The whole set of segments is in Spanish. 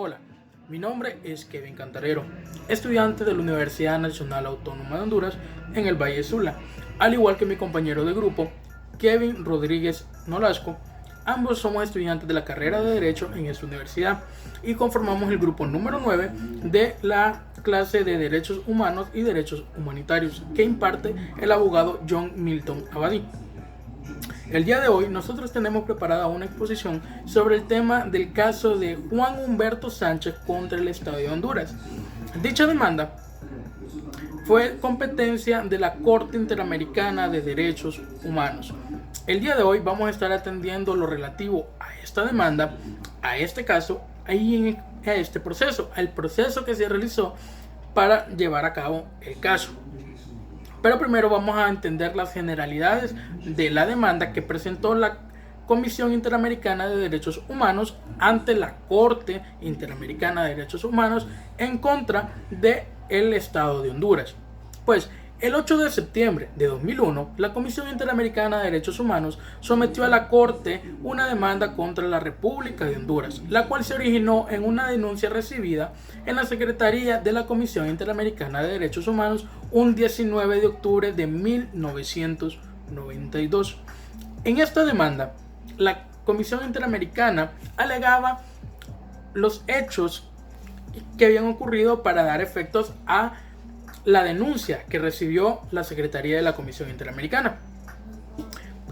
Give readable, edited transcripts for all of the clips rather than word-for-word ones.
Hola, mi nombre es Kevin Cantarero, estudiante de la Universidad Nacional Autónoma de Honduras en el Valle Sula, al igual que mi compañero de grupo, Kevin Rodríguez Nolasco. Ambos somos estudiantes de la carrera de Derecho en esta universidad y conformamos el grupo número 9 de la clase de Derechos Humanos y Derechos Humanitarios que imparte el abogado John Milton Abadí. El día de hoy nosotros tenemos preparada una exposición sobre el tema del caso de Juan Humberto Sánchez contra el Estado de Honduras. Dicha demanda fue competencia de la Corte Interamericana de Derechos Humanos. El día de hoy vamos a estar atendiendo lo relativo a esta demanda, a este caso y a este proceso, al proceso que se realizó para llevar a cabo el caso. Pero primero vamos a entender las generalidades de la demanda que presentó la Comisión Interamericana de Derechos Humanos ante la Corte Interamericana de Derechos Humanos en contra del Estado de Honduras. Pues el 8 de septiembre de 2001, la Comisión Interamericana de Derechos Humanos sometió a la Corte una demanda contra la República de Honduras, la cual se originó en una denuncia recibida en la Secretaría de la Comisión Interamericana de Derechos Humanos un 19 de octubre de 1992. En esta demanda, la Comisión Interamericana alegaba los hechos que habían ocurrido para dar efectos a la denuncia que recibió la Secretaría de la Comisión Interamericana.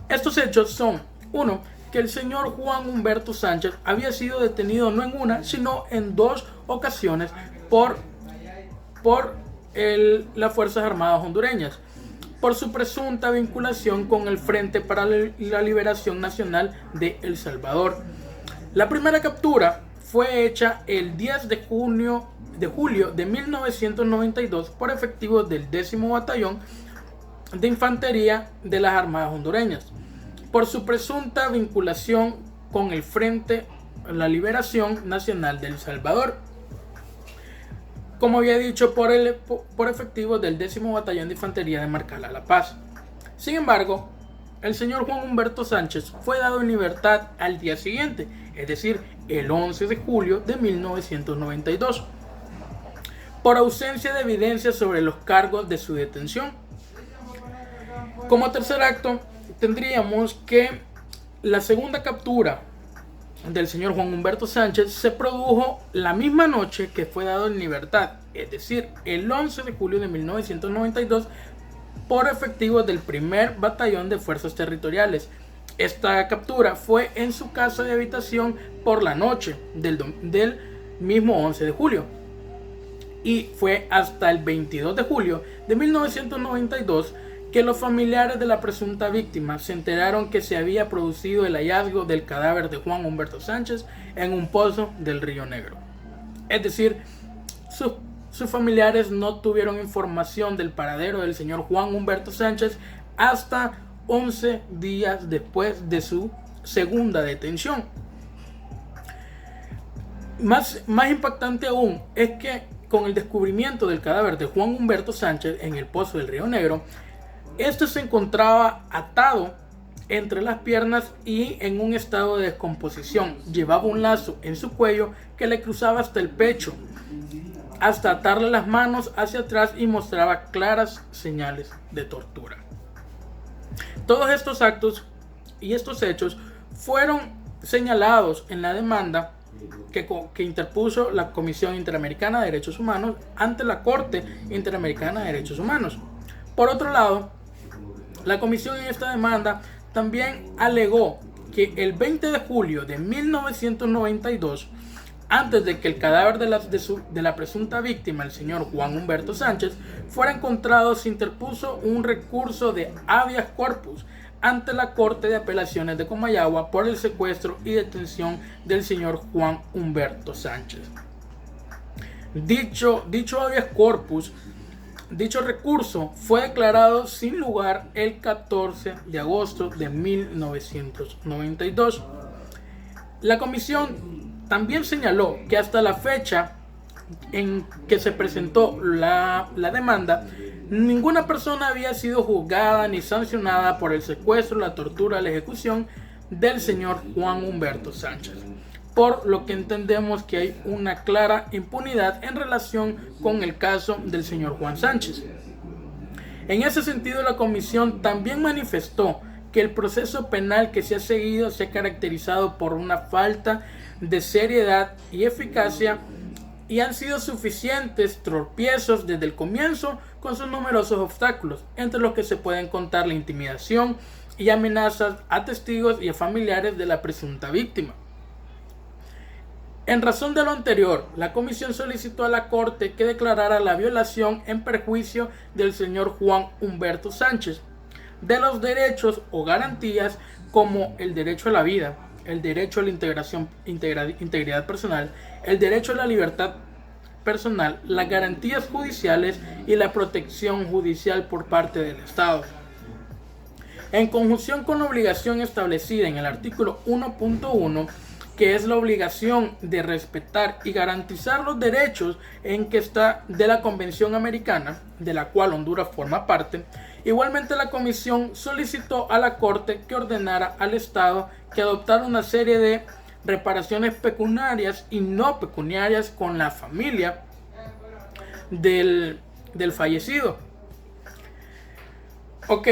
Estos hechos son: uno, que el señor Juan Humberto Sánchez había sido detenido no en una, sino en dos ocasiones por las Fuerzas Armadas hondureñas, por su presunta vinculación con el Frente para la Liberación Nacional de El Salvador. La primera captura fue hecha el 10 de julio de 1992 por efectivos del 10º Batallón de Infantería de las Armadas hondureñas, por su presunta vinculación con el Frente para la Liberación Nacional de El Salvador. Como había dicho, por efectivos del 10º Batallón de Infantería de Marcala La Paz. Sin embargo, el señor Juan Humberto Sánchez fue dado en libertad al día siguiente, es decir, el 11 de julio de 1992, por ausencia de evidencia sobre los cargos de su detención. Como tercer acto, tendríamos que la segunda captura del señor Juan Humberto Sánchez se produjo la misma noche que fue dado en libertad, es decir, el 11 de julio de 1992, por efectivos del 1er Batallón de Fuerzas Territoriales. Esta captura fue en su casa de habitación por la noche del mismo 11 de julio. Y fue hasta el 22 de julio de 1992 que los familiares de la presunta víctima se enteraron que se había producido el hallazgo del cadáver de Juan Humberto Sánchez en un pozo del Río Negro. Es decir, sus familiares no tuvieron información del paradero del señor Juan Humberto Sánchez hasta 11 días después de su segunda detención. Más impactante aún es que con el descubrimiento del cadáver de Juan Humberto Sánchez en el pozo del Río Negro, este se encontraba atado entre las piernas y en un estado de descomposición. Llevaba un lazo en su cuello que le cruzaba hasta el pecho, hasta atarle las manos hacia atrás, y mostraba claras señales de tortura. Todos estos actos y estos hechos fueron señalados en la demanda que interpuso la Comisión Interamericana de Derechos Humanos ante la Corte Interamericana de Derechos Humanos. Por otro lado, la Comisión en esta demanda también alegó que el 20 de julio de 1992, antes de que el cadáver de la presunta víctima, el señor Juan Humberto Sánchez, fuera encontrado, se interpuso un recurso de habeas corpus ante la Corte de Apelaciones de Comayagua por el secuestro y detención del señor Juan Humberto Sánchez. Dicho habeas corpus, dicho recurso fue declarado sin lugar el 14 de agosto de 1992. La comisión también señaló que hasta la fecha en que se presentó la demanda, ninguna persona había sido juzgada ni sancionada por el secuestro, la tortura, la ejecución del señor Juan Humberto Sánchez. por lo que entendemos que hay una clara impunidad en relación con el caso del señor Juan Sánchez. En ese sentido, la comisión también manifestó que el proceso penal que se ha seguido se ha caracterizado por una falta de seriedad y eficacia y han sido suficientes tropiezos desde el comienzo con sus numerosos obstáculos, entre los que se pueden contar la intimidación y amenazas a testigos y a familiares de la presunta víctima. En razón de lo anterior, la comisión solicitó a la Corte que declarara la violación en perjuicio del señor Juan Humberto Sánchez de los derechos o garantías como el derecho a la vida, el derecho a la integridad personal, el derecho a la libertad personal, las garantías judiciales y la protección judicial por parte del Estado. En conjunción con la obligación establecida en el artículo 1.1, que es la obligación de respetar y garantizar los derechos en que está de la Convención Americana, de la cual Honduras forma parte, igualmente la comisión solicitó a la Corte que ordenara al Estado que adoptara una serie de reparaciones pecuniarias y no pecuniarias con la familia del fallecido. Ok,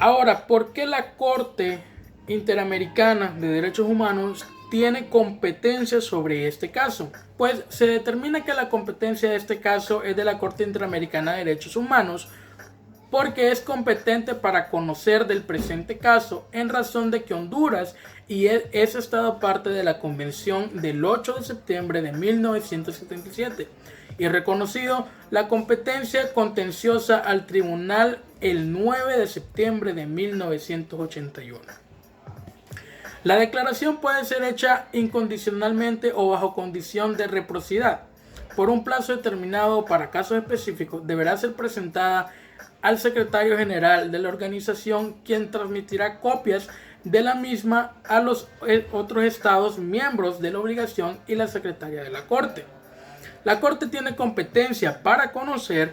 ahora, ¿por qué la Corte Interamericana de Derechos Humanos tiene competencia sobre este caso? Pues se determina que la competencia de este caso es de la Corte Interamericana de Derechos Humanos porque es competente para conocer del presente caso en razón de que Honduras es estado parte de la Convención del 8 de septiembre de 1977 y reconocido la competencia contenciosa al tribunal el 9 de septiembre de 1981. La declaración puede ser hecha incondicionalmente o bajo condición de reciprocidad. Por un plazo determinado para casos específicos, deberá ser presentada al secretario general de la organización, quien transmitirá copias de la misma a los otros estados miembros de la obligación y la secretaria de la Corte. La Corte tiene competencia para conocer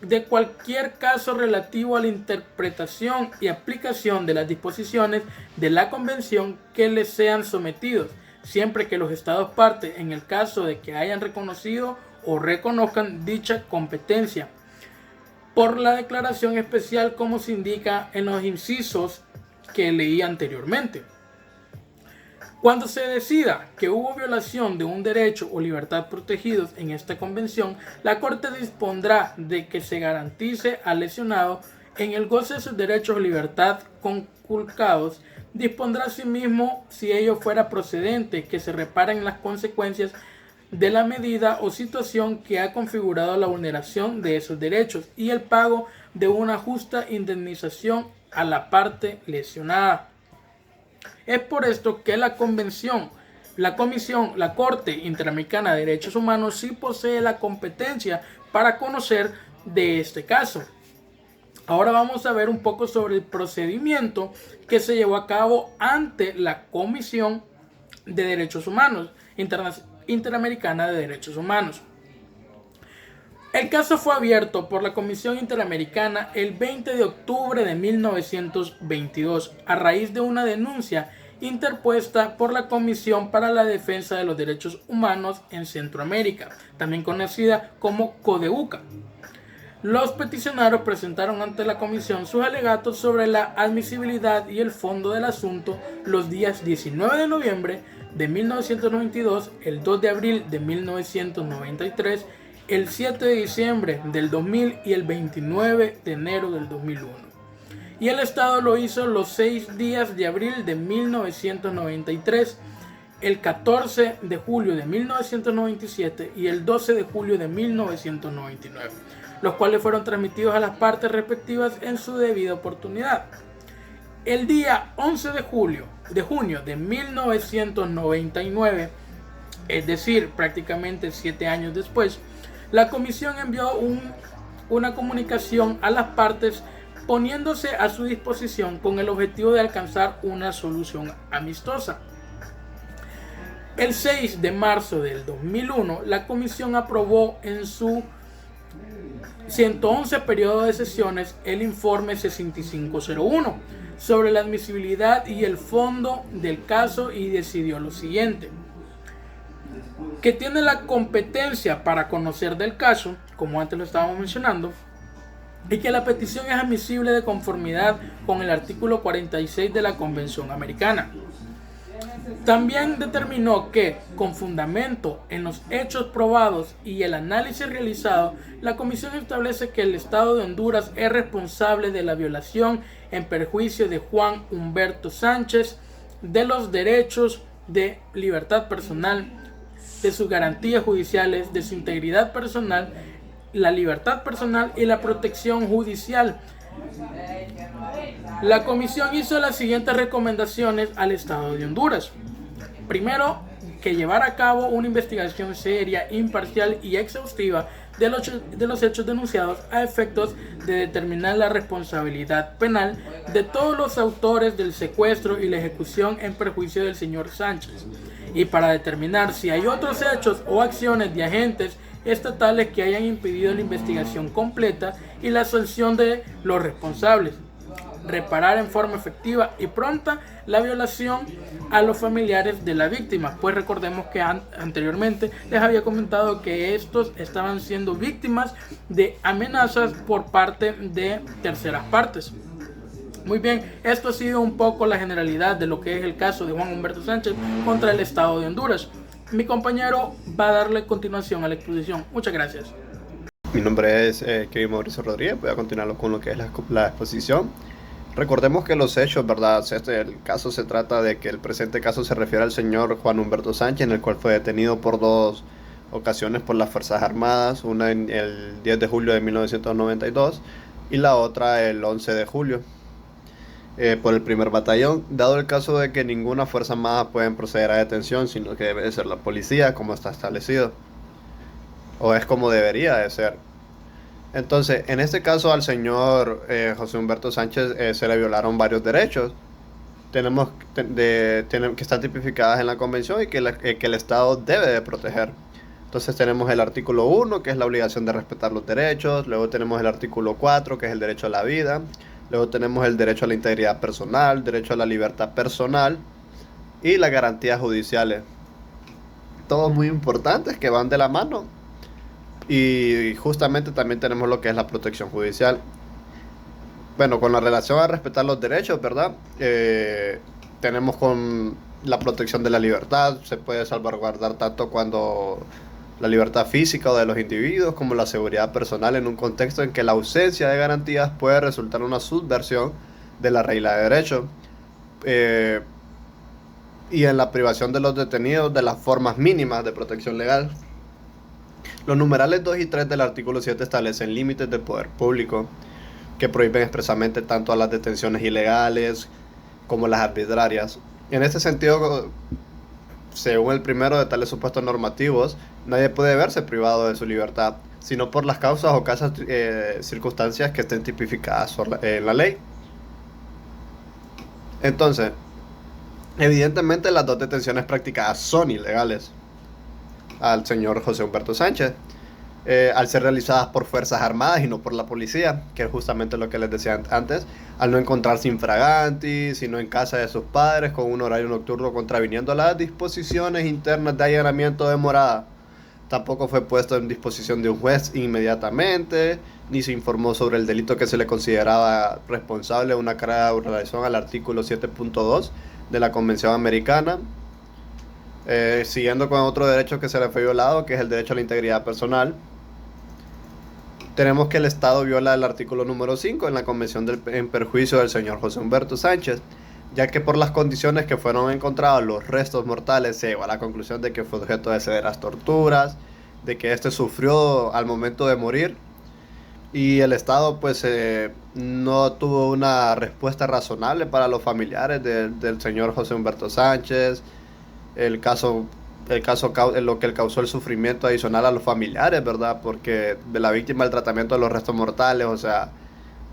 de cualquier caso relativo a la interpretación y aplicación de las disposiciones de la Convención que les sean sometidos, siempre que los estados partes, en el caso de que hayan reconocido o reconozcan dicha competencia, por la declaración especial como se indica en los incisos que leí anteriormente. Cuando se decida que hubo violación de un derecho o libertad protegidos en esta convención, la Corte dispondrá de que se garantice al lesionado en el goce de sus derechos o libertad conculcados. Dispondrá asimismo, si ello fuera procedente, que se reparen las consecuencias de la medida o situación que ha configurado la vulneración de esos derechos y el pago de una justa indemnización a la parte lesionada. Es por esto que la Corte Interamericana de Derechos Humanos sí posee la competencia para conocer de este caso. Ahora vamos a ver un poco sobre el procedimiento que se llevó a cabo ante la Comisión de Derechos Humanos Interamericana de Derechos Humanos. El caso fue abierto por la Comisión Interamericana el 20 de octubre de 1922 a raíz de una denuncia interpuesta por la Comisión para la Defensa de los Derechos Humanos en Centroamérica, también conocida como CODEUCA. Los peticionarios presentaron ante la comisión sus alegatos sobre la admisibilidad y el fondo del asunto los días 19 de noviembre de 1992, el 2 de abril de 1993, el 7 de diciembre del 2000 y el 29 de enero del 2001. Y el Estado lo hizo los 6 días de abril de 1993, el 14 de julio de 1997 y el 12 de julio de 1999, los cuales fueron transmitidos a las partes respectivas en su debida oportunidad. El día 11 de junio de 1999, es decir, prácticamente 7 años después, la comisión envió una comunicación a las partes poniéndose a su disposición con el objetivo de alcanzar una solución amistosa. El 6 de marzo del 2001, la comisión aprobó en su 111 periodo de sesiones el informe 6501, sobre la admisibilidad y el fondo del caso y decidió lo siguiente: que tiene la competencia para conocer del caso, como antes lo estábamos mencionando, y que la petición es admisible de conformidad con el artículo 46 de la Convención Americana. También determinó que, con fundamento en los hechos probados y el análisis realizado, la Comisión establece que el Estado de Honduras es responsable de la violación en perjuicio de Juan Humberto Sánchez de los derechos de libertad personal, de sus garantías judiciales, de su integridad personal, la libertad personal y la protección judicial. La comisión hizo las siguientes recomendaciones al Estado de Honduras. Primero, que llevara a cabo una investigación seria, imparcial y exhaustiva de los hechos denunciados a efectos de determinar la responsabilidad penal de todos los autores del secuestro y la ejecución en perjuicio del señor Sánchez, y para determinar si hay otros hechos o acciones de agentes estatales que hayan impedido la investigación completa y la sanción de los responsables. Reparar en forma efectiva y pronta la violación a los familiares de la víctima, pues recordemos que anteriormente les había comentado que estos estaban siendo víctimas de amenazas por parte de terceras partes. Muy bien, esto ha sido un poco la generalidad de lo que es el caso de Juan Humberto Sánchez contra el Estado de Honduras. Mi compañero va a darle continuación a la exposición. Muchas gracias. Mi nombre es Kevin Mauricio Rodríguez. Voy a continuar con lo que es la exposición. Recordemos que los hechos, ¿verdad? El caso se trata de que el presente caso se refiere al señor Juan Humberto Sánchez, en el cual fue detenido por dos ocasiones por las Fuerzas Armadas, una en el 10 de julio de 1992 y la otra el 11 de julio por el primer batallón, dado el caso de que ninguna fuerza armada puede proceder a detención, sino que debe de ser la policía, como está establecido, o es como debería de ser. Entonces, en este caso al señor José Humberto Sánchez se le violaron varios derechos que están tipificadas en la convención y que el Estado debe de proteger. Entonces tenemos el artículo 1, que es la obligación de respetar los derechos. Luego tenemos el artículo 4, que es el derecho a la vida. Luego tenemos el derecho a la integridad personal, derecho a la libertad personal y las garantías judiciales. Todos muy importantes que van de la mano. Y justamente también tenemos lo que es la protección judicial. Bueno, con la relación a respetar los derechos, ¿verdad? Tenemos con la protección de la libertad. Se puede salvaguardar tanto cuando la libertad física o de los individuos como la seguridad personal en un contexto en que la ausencia de garantías puede resultar una subversión de la regla de derecho. Y en la privación de los detenidos de las formas mínimas de protección legal. Los numerales 2 y 3 del artículo 7 establecen límites del poder público que prohíben expresamente tanto a las detenciones ilegales como las arbitrarias. En este sentido, según el primero de tales supuestos normativos, nadie puede verse privado de su libertad, sino por las causas o circunstancias que estén tipificadas en la ley. Entonces, evidentemente las dos detenciones practicadas son ilegales al señor José Humberto Sánchez, al ser realizadas por fuerzas armadas y no por la policía, que es justamente lo que les decía antes, al no encontrarse infraganti, sino en casa de sus padres con un horario nocturno contraviniendo las disposiciones internas de allanamiento de morada. Tampoco fue puesto en disposición de un juez inmediatamente, ni se informó sobre el delito que se le consideraba responsable de una carga de violación al artículo 7.2 de la Convención Americana. Siguiendo con otro derecho que se le fue violado, que es el derecho a la integridad personal. Tenemos que el Estado viola el artículo número 5 en la Convención en perjuicio del señor José Humberto Sánchez, ya que por las condiciones que fueron encontrados los restos mortales se llegó a la conclusión de que fue objeto de severas torturas, de que éste sufrió al momento de morir, y el Estado pues no tuvo una respuesta razonable para los familiares del señor José Humberto Sánchez. Lo que causó el sufrimiento adicional a los familiares, ¿verdad? Porque de la víctima el tratamiento de los restos mortales, o sea,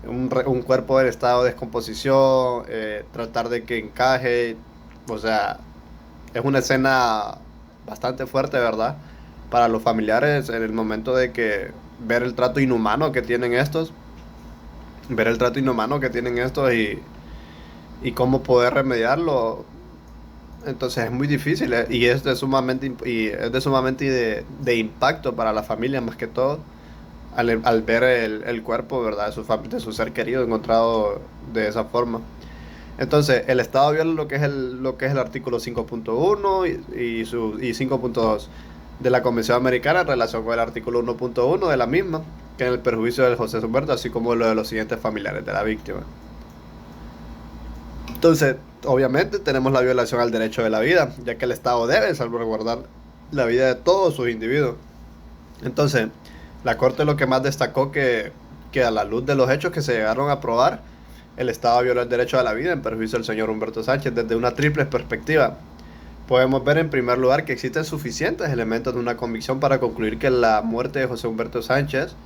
un cuerpo en estado de descomposición, tratar de que encaje, o sea, es una escena bastante fuerte, ¿verdad? Para los familiares en el momento de que ver el trato inhumano que tienen estos, y cómo poder remediarlo. Entonces es muy difícil, y es de sumamente, de impacto para la familia más que todo al ver el cuerpo, ¿verdad? De su ser querido encontrado de esa forma. Entonces, el Estado viola lo que es el artículo 5.1 y 5.2 de la Convención Americana en relación con el artículo 1.1 de la misma, que en el perjuicio de José Humberto, así como lo de los siguientes familiares de la víctima. Entonces, obviamente tenemos la violación al derecho de la vida, ya que el Estado debe salvaguardar la vida de todos sus individuos. Entonces, la Corte lo que más destacó que a la luz de los hechos que se llegaron a probar, el Estado violó el derecho a la vida en perjuicio del señor Humberto Sánchez desde una triple perspectiva. Podemos ver en primer lugar que existen suficientes elementos de una convicción para concluir que la muerte de José Humberto Sánchez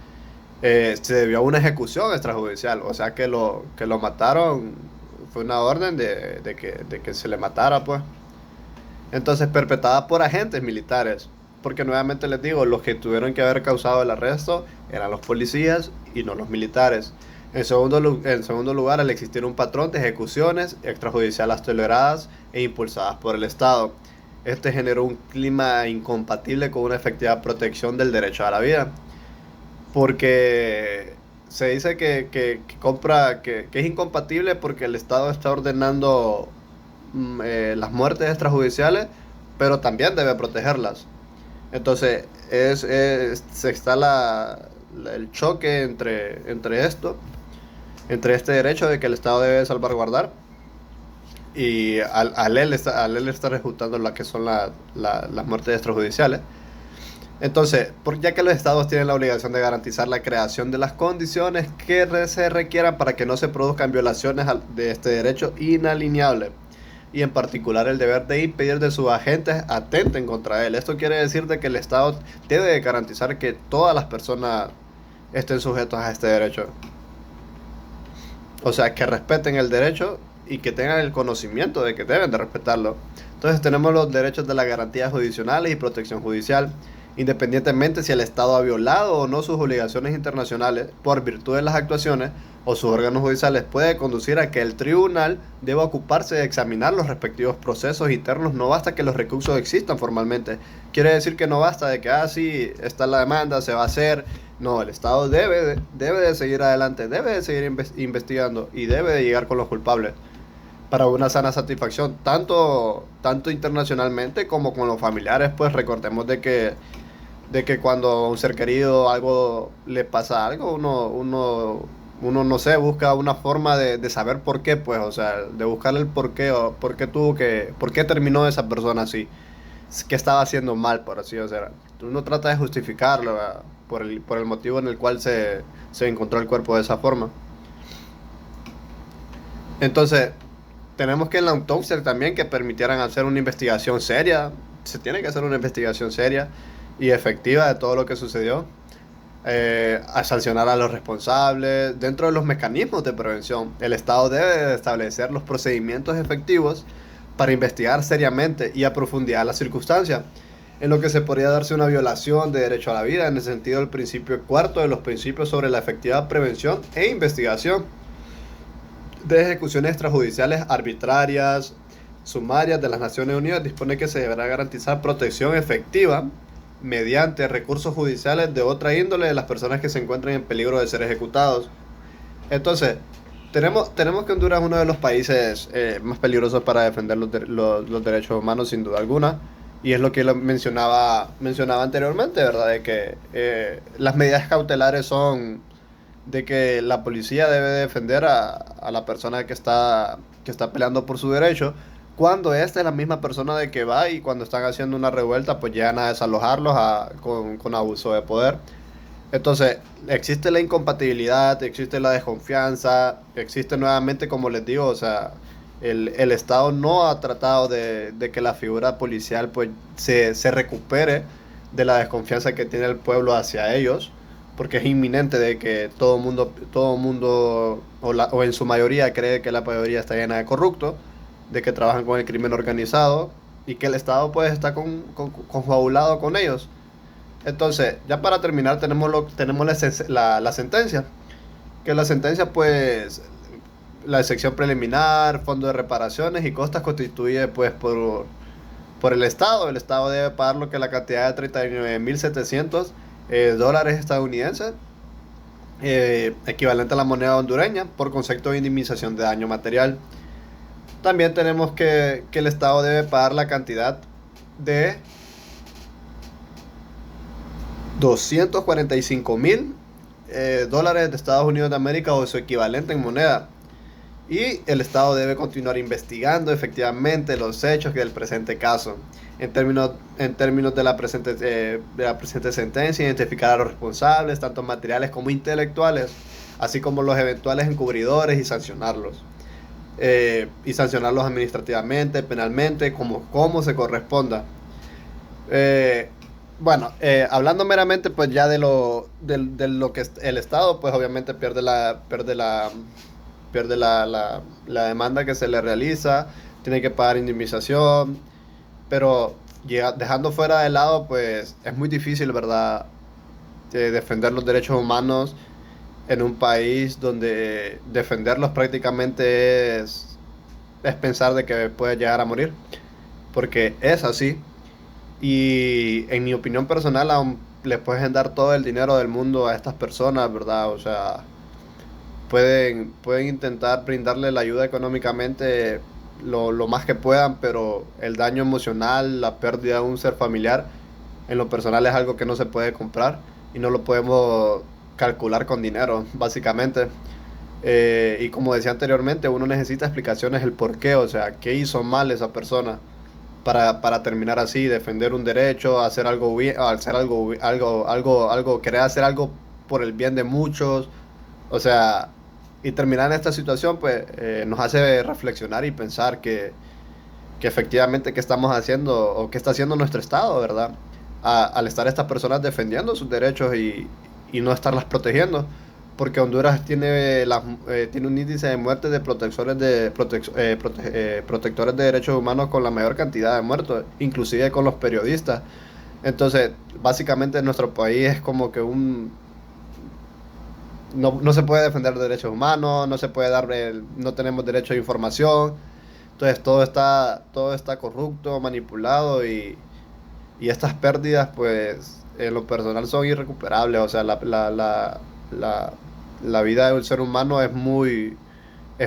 se debió a una ejecución extrajudicial, o sea que lo mataron, fue una orden de que se le matara, pues. Entonces, perpetrada por agentes militares, porque nuevamente les digo, los que tuvieron que haber causado el arresto eran los policías y no los militares. En segundo lugar, al existir un patrón de ejecuciones extrajudiciales toleradas e impulsadas por el Estado. Este generó un clima incompatible con una efectiva protección del derecho a la vida. Porque se dice que es incompatible porque el Estado está ordenando las muertes extrajudiciales, pero también debe protegerlas. Entonces, está el choque entre esto, entre este derecho de que el Estado debe salvaguardar y al él estar ejecutando lo que son las muertes extrajudiciales. Entonces, ya que los estados tienen la obligación de garantizar la creación de las condiciones que se requieran para que no se produzcan violaciones de este derecho inalienable, y en particular el deber de impedir de sus agentes atenten contra él. Esto quiere decir de que el Estado debe garantizar que todas las personas estén sujetas a este derecho. O sea, que respeten el derecho y que tengan el conocimiento de que deben de respetarlo. Entonces tenemos los derechos de las garantías jurisdiccionales y protección judicial, independientemente si el Estado ha violado o no sus obligaciones internacionales por virtud de las actuaciones o sus órganos judiciales, puede conducir a que el tribunal deba ocuparse de examinar los respectivos procesos internos. No basta que los recursos existan formalmente. Quiere decir que no basta de que, sí, está la demanda, se va a hacer. No, el Estado debe de seguir adelante, debe de seguir investigando y debe de llegar con los culpables para una sana satisfacción, tanto internacionalmente como con los familiares. Pues recordemos de que cuando a un ser querido algo le pasa algo, uno no sé, busca una forma de saber por qué, pues, o sea, de buscarle el por qué, o por qué terminó esa persona así, qué estaba haciendo mal, por así, o sea, uno trata de justificarlo, ¿verdad? por el motivo en el cual se encontró el cuerpo de esa forma. Entonces, tenemos que en la autopsia también que permitieran hacer una investigación seria. Se tiene que hacer una investigación seria y efectiva de todo lo que sucedió, a sancionar a los responsables. Dentro de los mecanismos de prevención, el Estado debe de establecer los procedimientos efectivos para investigar seriamente y a profundidad las circunstancias en lo que se podría darse una violación de derecho a la vida, en el sentido del principio cuarto de los principios sobre la efectiva prevención e investigación de ejecuciones extrajudiciales arbitrarias, sumarias de las Naciones Unidas. Dispone que se deberá garantizar protección efectiva mediante recursos judiciales de otra índole de las personas que se encuentren en peligro de ser ejecutados. Entonces, tenemos que Honduras es uno de los países más peligrosos para defender los derechos humanos, sin duda alguna. Y es lo que mencionaba anteriormente, ¿verdad? De que las medidas cautelares son de que la policía debe defender a la persona que está peleando por su derecho, cuando esta es la misma persona de que va y cuando están haciendo una revuelta, pues llegan a desalojarlos con abuso de poder. Entonces, existe la incompatibilidad, existe la desconfianza, existe nuevamente, como les digo, o sea, el Estado no ha tratado de que la figura policial pues se recupere de la desconfianza que tiene el pueblo hacia ellos, porque es inminente de que todo mundo o en su mayoría cree que la mayoría está llena de corruptos, de que trabajan con el crimen organizado y que el Estado pues está confabulado con ellos. Entonces, ya para terminar tenemos la sentencia, que la sentencia pues la sección preliminar, fondo de reparaciones y costas constituye pues por el Estado. El Estado debe pagar lo que la cantidad de 39.700 dólares estadounidenses, equivalente a la moneda hondureña, por concepto de indemnización de daño material. También tenemos que el Estado debe pagar la cantidad de 245.000 dólares de Estados Unidos de América o su equivalente en moneda. Y el Estado debe continuar investigando efectivamente los hechos del presente caso. En términos de la presente sentencia, identificar a los responsables, tanto materiales como intelectuales, así como los eventuales encubridores y sancionarlos. Y sancionarlos administrativamente, penalmente, como se corresponda. Hablando meramente pues ya de lo que el Estado, pues obviamente pierde la demanda que se le realiza, tiene que pagar indemnización, pero dejando fuera de lado, pues es muy difícil, ¿verdad?, defender los derechos humanos en un país donde defenderlos prácticamente es pensar de que puede llegar a morir, porque es así. Y en mi opinión personal, aún le pueden dar todo el dinero del mundo a estas personas, ¿verdad? O sea, pueden intentar brindarle la ayuda económicamente lo más que puedan, pero el daño emocional, la pérdida de un ser familiar, en lo personal es algo que no se puede comprar y no lo podemos calcular con dinero, básicamente. Y como decía anteriormente, uno necesita explicaciones el por qué, o sea, qué hizo mal esa persona para terminar así, defender un derecho, hacer algo bien, querer hacer algo por el bien de muchos, o sea, y terminar en esta situación, pues nos hace reflexionar y pensar que efectivamente qué estamos haciendo o qué está haciendo nuestro Estado, ¿verdad? Al estar estas personas defendiendo sus derechos y no estarlas protegiendo. Porque Honduras tiene un índice de muertes de protectores de derechos humanos con la mayor cantidad de muertos, inclusive con los periodistas. Entonces, básicamente nuestro país es como que no se puede defender derechos humanos, no se puede no tenemos derecho a información. Entonces todo está corrupto, manipulado y estas pérdidas, pues, en lo personal son irrecuperables. O sea, la vida de un ser humano es muy,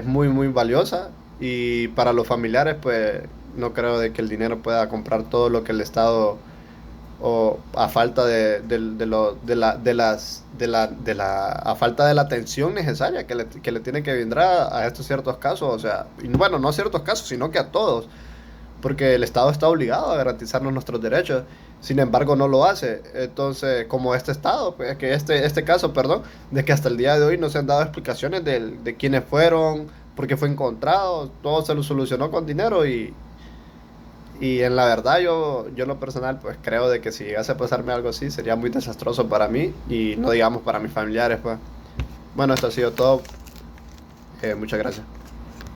muy valiosa, y para los familiares, pues, no creo de que el dinero pueda comprar todo lo que el Estado, o a falta a falta de la atención necesaria que le tiene que brindar a estos ciertos casos. O sea, y bueno, no a ciertos casos, sino que a todos, porque el Estado está obligado a garantizarnos nuestros derechos. Sin embargo, no lo hace. Entonces, como este Estado, pues, que este caso, perdón, de que hasta el día de hoy no se han dado explicaciones de quiénes fueron, por qué fue encontrado, todo se lo solucionó con dinero. Y en la verdad, yo en lo personal, pues creo de que si llegase a pasarme algo así, sería muy desastroso para mí y no digamos para mis familiares, pues. Bueno, esto ha sido todo. Muchas gracias.